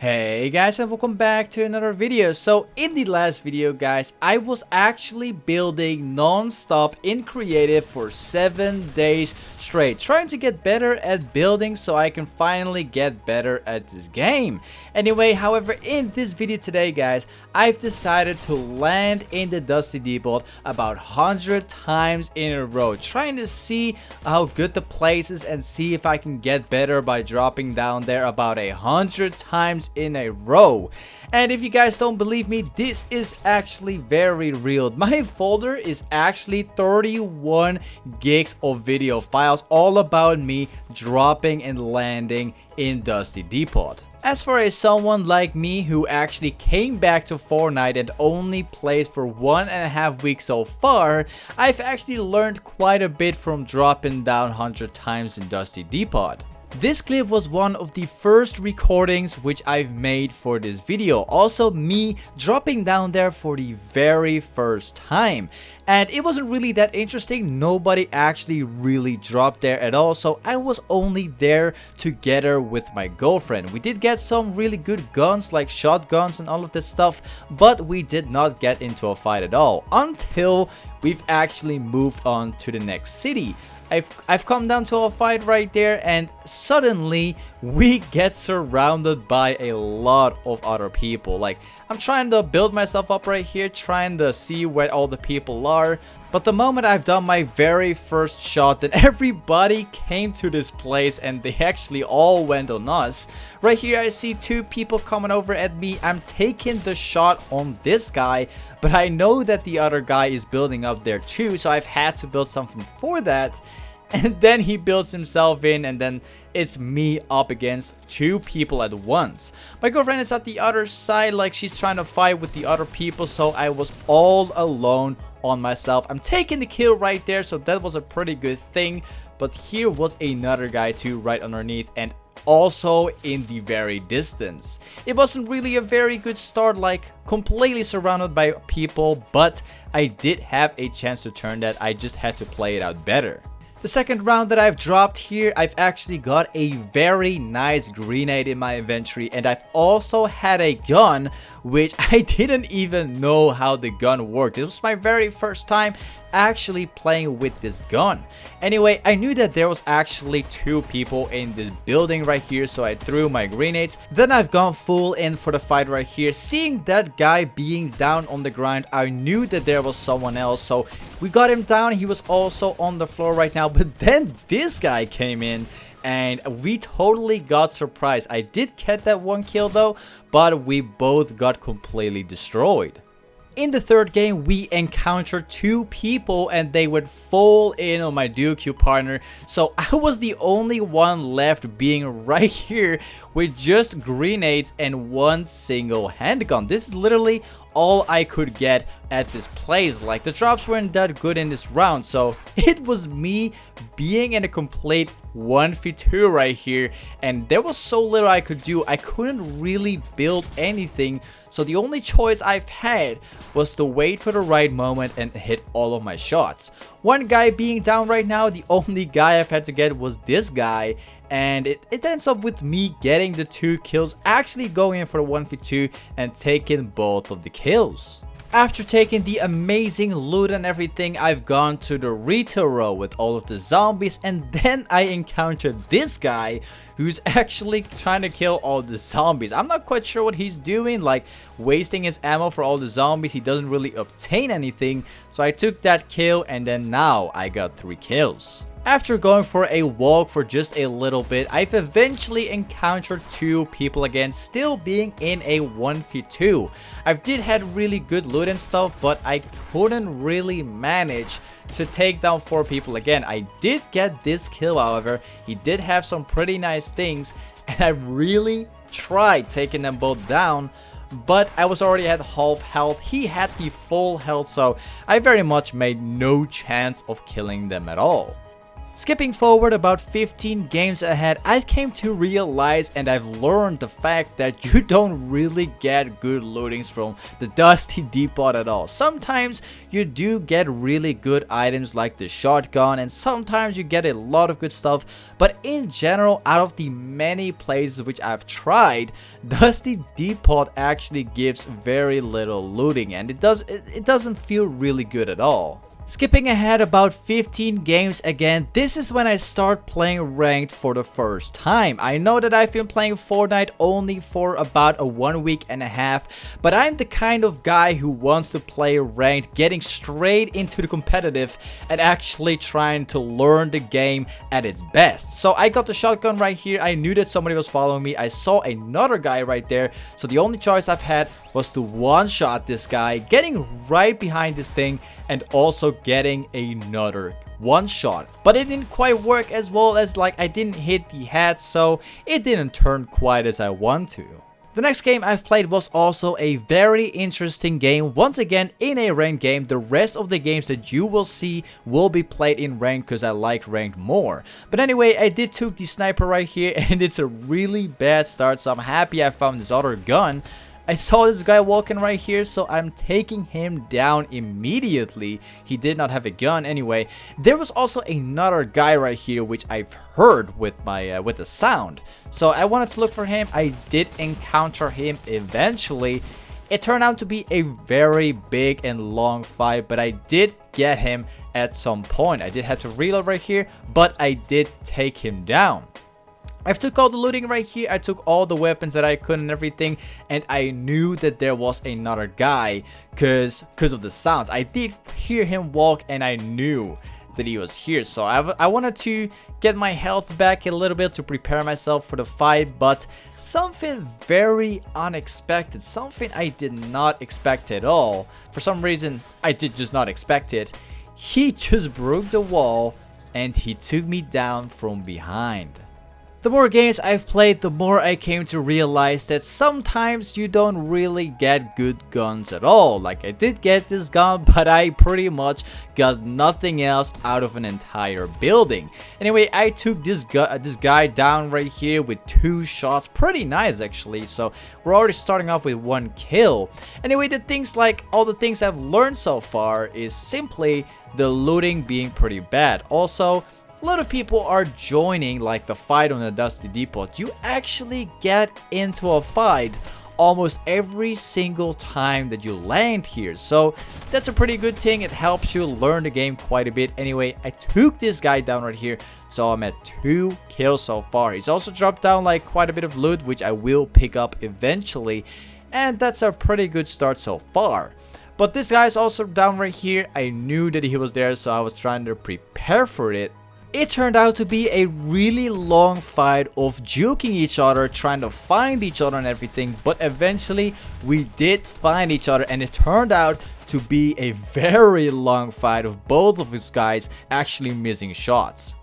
Hey guys, and welcome back to another video. So in the last video guys, I was actually building non-stop in creative for 7 days straight, trying to get better at building so I can finally get better at this game. Anyway, however, in this video today guys, I've decided to land in the Dusty Depot about 100 times in a row, trying to see how good the place is and see if I can get better by dropping down there about 100 times in a row. And if you guys don't believe me, this is actually very real. My folder is actually 31 gigs of video files all about me dropping and landing in Dusty Depot. As for someone like me who actually came back to Fortnite and only plays for 1.5 weeks so far, I've actually learned quite a bit from dropping down 100 times in Dusty Depot. This clip was one of the first recordings which I've made for this video. Also me dropping down there for the very first time. And it wasn't really that interesting. Nobody actually really dropped there at all. So I was only there together with my girlfriend. We did get some really good guns like shotguns and all of this stuff. But we did not get into a fight at all until we've actually moved on to the next city. I've come down to a fight right there, and suddenly we get surrounded by a lot of other people. Like, I'm trying to build myself up right here, trying to see where all the people are. But the moment I've done my very first shot, then everybody came to this place and they actually all went on us. Right here I see two people coming over at me. I'm taking the shot on this guy, but I know that the other guy is building up there too, so I've had to build something for that. And then he builds himself in, and then it's me up against two people at once. My girlfriend is at the other side, like she's trying to fight with the other people, so I was all alone on myself. I'm taking the kill right there, so that was a pretty good thing. But here was another guy too right underneath, and also in the very distance. It wasn't really a very good start, like completely surrounded by people, but I did have a chance to turn that. I just had to play it out better. The second round that I've dropped here, I've actually got a very nice grenade in my inventory, and I've also had a gun which I didn't even know how the gun worked. This was my very first time actually playing with this gun. Anyway, I knew that there was actually two people in this building right here, so I threw my grenades. Then I've gone full in for the fight right here. Seeing that guy being down on the ground, I knew that there was someone else, so we got him down. He was also on the floor right now, but then this guy came in and we totally got surprised. I did get that one kill though, but we both got completely destroyed. In the third game, we encountered two people and they would fall in on my duo queue partner. So I was the only one left being right here with just grenades and one single handgun. This is literally all I could get at this place. Like, the drops weren't that good in this round, so it was me being in a complete 1v2 right here, and there was so little I could do. I couldn't really build anything, so the only choice I've had was to wait for the right moment and hit all of my shots. One guy being down right now, the only guy I've had to get was this guy, and it ends up with me getting the 2 kills, actually going in for the 1v2 and taking both of the kills. After taking the amazing loot and everything, I've gone to the retail row with all of the zombies, and then I encountered this guy who's actually trying to kill all the zombies. I'm not quite sure what he's doing, like wasting his ammo for all the zombies. He doesn't really obtain anything, so I took that kill, and then now I got 3 kills. After going for a walk for just a little bit, I've eventually encountered 2 people again, still being in a 1v2. I did had really good loot and stuff, but I couldn't really manage to take down 4 people again. I did get this kill, however. He did have some pretty nice things, and I really tried taking them both down, but I was already at half health. He had the full health, so I very much made no chance of killing them at all. Skipping forward about 15 games ahead, I came to realize and I've learned the fact that you don't really get good lootings from the Dusty Depot at all. Sometimes you do get really good items like the shotgun, and sometimes you get a lot of good stuff, but in general, out of the many places which I've tried, Dusty Depot actually gives very little looting, and it doesn't feel really good at all. Skipping ahead about 15 games again, this is when I start playing ranked for the first time. I know that I've been playing Fortnite only for about 1 week and a half, but I'm the kind of guy who wants to play ranked, getting straight into the competitive and actually trying to learn the game at its best. So I got the shotgun right here. I knew that somebody was following me. I saw another guy right there, so the only choice I've had was to one-shot this guy, getting right behind this thing and also getting another one shot. But it didn't quite work as well, as like I didn't hit the head, so it didn't turn quite as I want to. The next game I've played was also a very interesting game, once again in a ranked game. The rest of the games that you will see will be played in ranked because I like ranked more. But anyway, I did took the sniper right here and it's a really bad start, so I'm happy I found this other gun. I saw this guy walking right here, so I'm taking him down immediately. He did not have a gun anyway. There was also another guy right here which I've heard with my with the sound. So I wanted to look for him. I did encounter him eventually. It turned out to be a very big and long fight, but I did get him at some point. I did have to reload right here, but I did take him down. I took all the looting right here, I took all the weapons that I could and everything, and I knew that there was another guy because of the sounds. I did hear him walk and I knew that he was here, so I wanted to get my health back a little bit to prepare myself for the fight, but something very unexpected, something I did not expect at all. For some reason, I did just not expect it. He just broke the wall and he took me down from behind. The more games I've played, the more I came to realize that sometimes you don't really get good guns at all. Like, I did get this gun, but I pretty much got nothing else out of an entire building. Anyway, I took this guy down right here with 2 shots. Pretty nice actually, so we're already starting off with 1 kill. Anyway, all the things I've learned so far is simply the looting being pretty bad. Also, a lot of people are joining like the fight on the Dusty Depot. You actually get into a fight almost every single time that you land here, so that's a pretty good thing. It helps you learn the game quite a bit. Anyway, I took this guy down right here, so I'm at 2 kills so far. He's also dropped down like quite a bit of loot, which I will pick up eventually, and that's a pretty good start so far. But this guy's also down right here. I knew that he was there, so I was trying to prepare for it. It turned out to be a really long fight of juking each other, trying to find each other and everything, but eventually we did find each other, and it turned out to be a very long fight of both of these guys actually missing shots.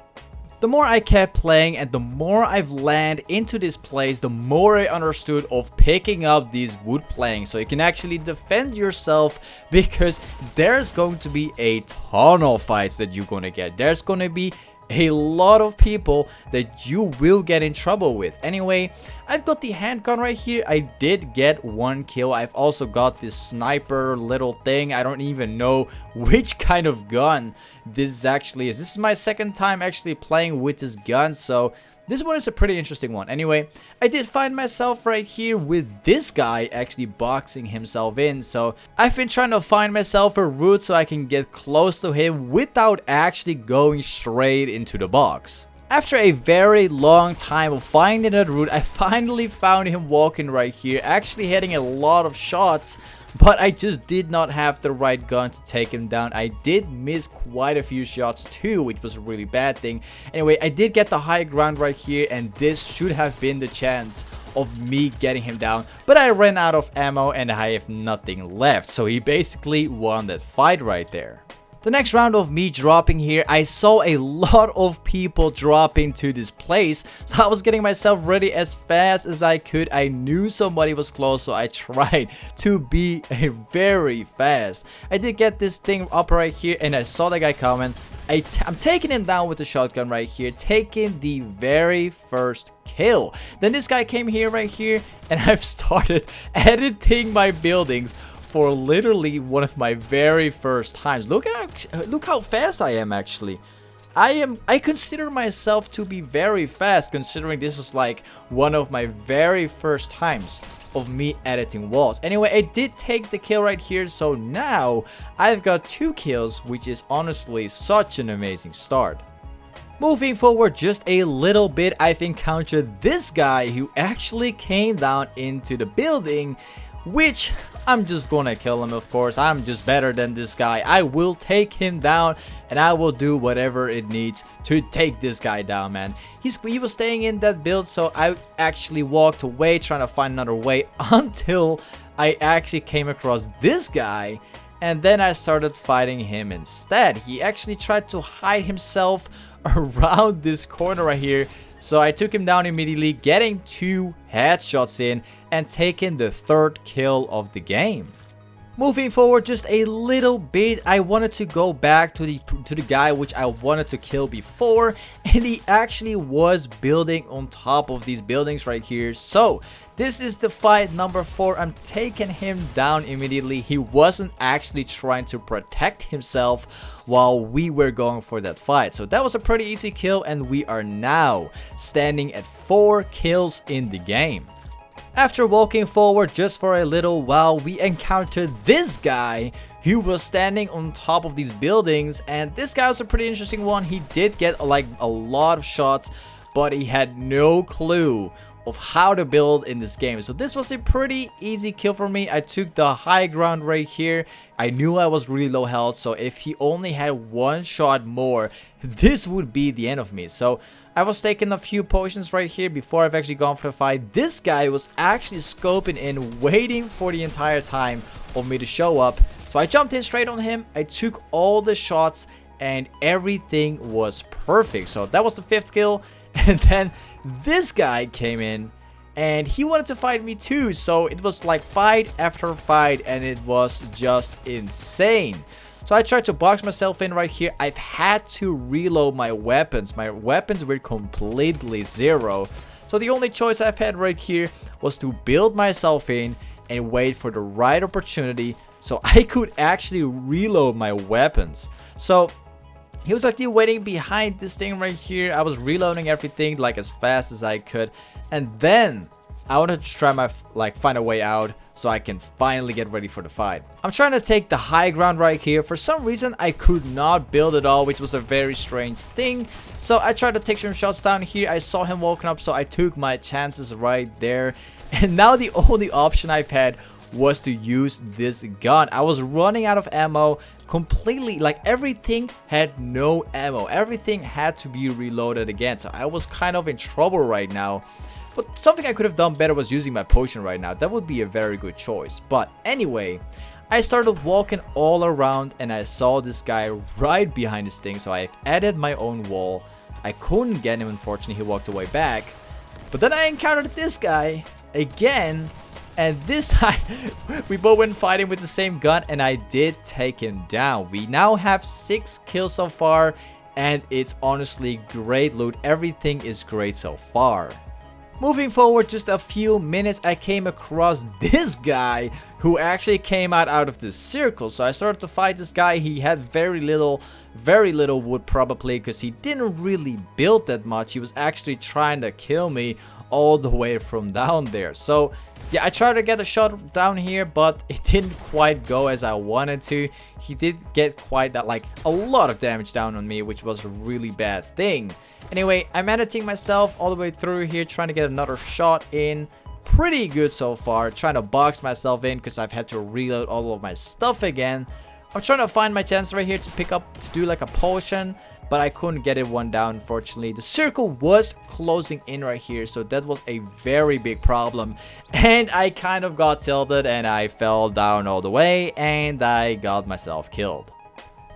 The more I kept playing and the more I've landed into this place, the more I understood of picking up these wood planks so you can actually defend yourself, because there's going to be a ton of fights that you're going to get. There's going to be a lot of people that you will get in trouble with. Anyway, I've got the handgun right here. I did get 1 kill. I've also got this sniper little thing. I don't even know which kind of gun this actually is. This is my second time actually playing with this gun, so this one is a pretty interesting one. Anyway, I did find myself right here with this guy actually boxing himself in. So I've been trying to find myself a route so I can get close to him without actually going straight into the box. After a very long time of finding that route, I finally found him walking right here, actually hitting a lot of shots, but I just did not have the right gun to take him down. I did miss quite a few shots too, which was a really bad thing. Anyway, I did get the high ground right here, and this should have been the chance of me getting him down, but I ran out of ammo and I have nothing left, so he basically won that fight right there. The next round of me dropping here, I saw a lot of people dropping to this place. So I was getting myself ready as fast as I could. I knew somebody was close, so I tried to be very fast. I did get this thing up right here, and I saw the guy coming. I'm taking him down with the shotgun right here, taking the very first kill. Then this guy came here right here, and I've started editing my buildings for literally one of my very first times. Look how fast I am actually. I consider myself to be very fast, considering this is like one of my very first times of me editing walls. Anyway, I did take the kill right here, so now I've got 2 kills, which is honestly such an amazing start. Moving forward just a little bit, I've encountered this guy who actually came down into the building, which I'm just gonna kill him, of course. I'm just better than this guy. I will take him down, and I will do whatever it needs to take this guy down, man. He was staying in that build, so I actually walked away trying to find another way until I actually came across this guy, and then I started fighting him instead. He actually tried to hide himself around this corner right here. So I took him down immediately, getting 2 headshots in and taking the 3rd kill of the game. Moving forward just a little bit, I wanted to go back to the guy which I wanted to kill before, and he actually was building on top of these buildings right here. So this is the fight number 4. I'm taking him down immediately. He wasn't actually trying to protect himself while we were going for that fight. So that was a pretty easy kill, and we are now standing at 4 kills in the game. After walking forward just for a little while, we encountered this guy who was standing on top of these buildings, and this guy was a pretty interesting one. He did get like a lot of shots, but he had no clue of how to build in this game. So this was a pretty easy kill for me. I took the high ground right here. I knew I was really low health, so if he only had 1 shot more, this would be the end of me. So I was taking a few potions right here before I've actually gone for the fight. This guy was actually scoping in, waiting for the entire time of me to show up. So I jumped in straight on him. I took all the shots, and everything was perfect. So that was the 5th kill. And then this guy came in, and he wanted to fight me too. So it was like fight after fight, and it was just insane. So I tried to box myself in right here. I've had to reload my weapons. My weapons were completely 0. So the only choice I've had right here was to build myself in and wait for the right opportunity so I could actually reload my weapons. So he was actually waiting behind this thing right here. I was reloading everything like as fast as I could, and then I wanted to try my find a way out so I can finally get ready for the fight. I'm trying to take the high ground right here. For some reason I could not build at all, which was a very strange thing. So I tried to take some shots down here. I saw him walking up, so I took my chances right there. And now the only option I've had was to use this gun. I was running out of ammo completely. Like everything had no ammo. Everything had to be reloaded again. So I was kind of in trouble right now. But something I could have done better was using my potion right now. That would be a very good choice. But anyway, I started walking all around, and I saw this guy right behind this thing. So I added my own wall. I couldn't get him, unfortunately. He walked away back. But then I encountered this guy again. And this time, we both went fighting with the same gun, and I did take him down. We now have 6 kills so far, and it's honestly great loot. Everything is great so far. Moving forward just a few minutes, I came across this guy who actually came out of the circle. So I started to fight this guy. He had very little wood probably, because he didn't really build that much. He was actually trying to kill me all the way from down there. So yeah, I tried to get a shot down here, but it didn't quite go as I wanted to. He did get quite a lot of damage down on me, which was a really bad thing. Anyway, I'm editing myself all the way through here, trying to get another shot in. Pretty good so far. Trying to box myself in because I've had to reload all of my stuff again. I'm trying to find my chance right here to do like a potion, but I couldn't get it one down, unfortunately. The circle was closing in right here, so that was a very big problem. And I kind of got tilted, and I fell down all the way, and I got myself killed.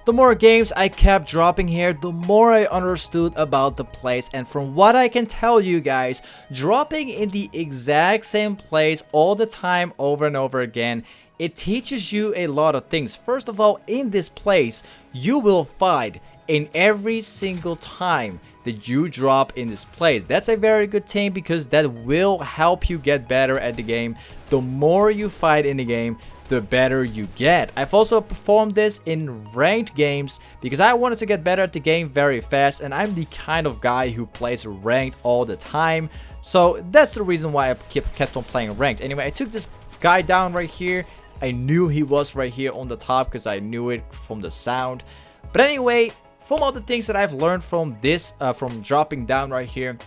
The more games I kept dropping here, the more I understood about the place, and from what I can tell you guys, dropping in the exact same place all the time over and over again, it teaches you a lot of things. First of all, in this place, you will fight in every single time that you drop in this place. That's a very good thing because that will help you get better at the game. The more you fight in the game, the better you get. I've also performed this in ranked games because I wanted to get better at the game very fast, and I'm the kind of guy who plays ranked all the time. So that's the reason why I kept on playing ranked. Anyway, I took this guy down right here. I knew he was right here on the top because I knew it from the sound. But anyway, from all the things that I've learned from this, from dropping down right here,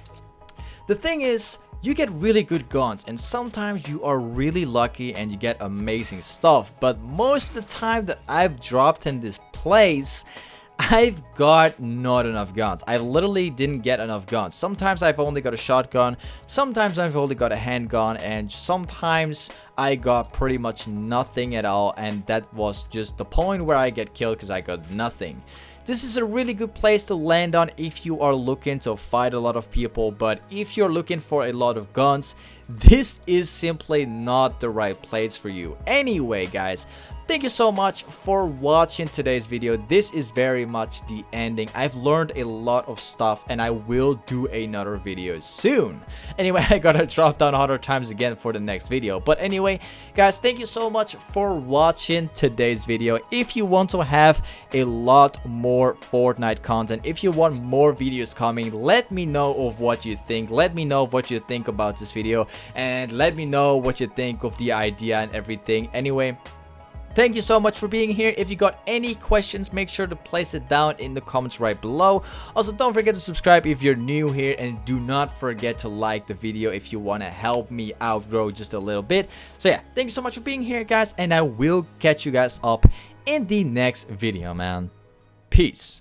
the thing is, you get really good guns, and sometimes you are really lucky and you get amazing stuff. But most of the time that I've dropped in this place, I've got not enough guns. I literally didn't get enough guns. Sometimes I've only got a shotgun, sometimes I've only got a handgun, and sometimes I got pretty much nothing at all, and that was just the point where I get killed because I got nothing. This is a really good place to land on if you are looking to fight a lot of people, but if you're looking for a lot of guns, this is simply not the right place for you. Anyway, guys, thank you so much for watching today's video. This is very much the ending. I've learned a lot of stuff, and I will do another video soon. Anyway, I gotta drop down 100 times again for the next video. But anyway, guys, thank you so much for watching today's video. If you want to have a lot more Fortnite content, if you want more videos coming, let me know of what you think. Let me know of what you think about this video, and let me know what you think of the idea and everything. Anyway, thank you so much for being here. If you got any questions, make sure to place it down in the comments right below. Also, don't forget to subscribe if you're new here, and do not forget to like the video if you want to help me outgrow just a little bit. So yeah, thank you so much for being here, guys, and I will catch you guys up in the next video, man. Peace.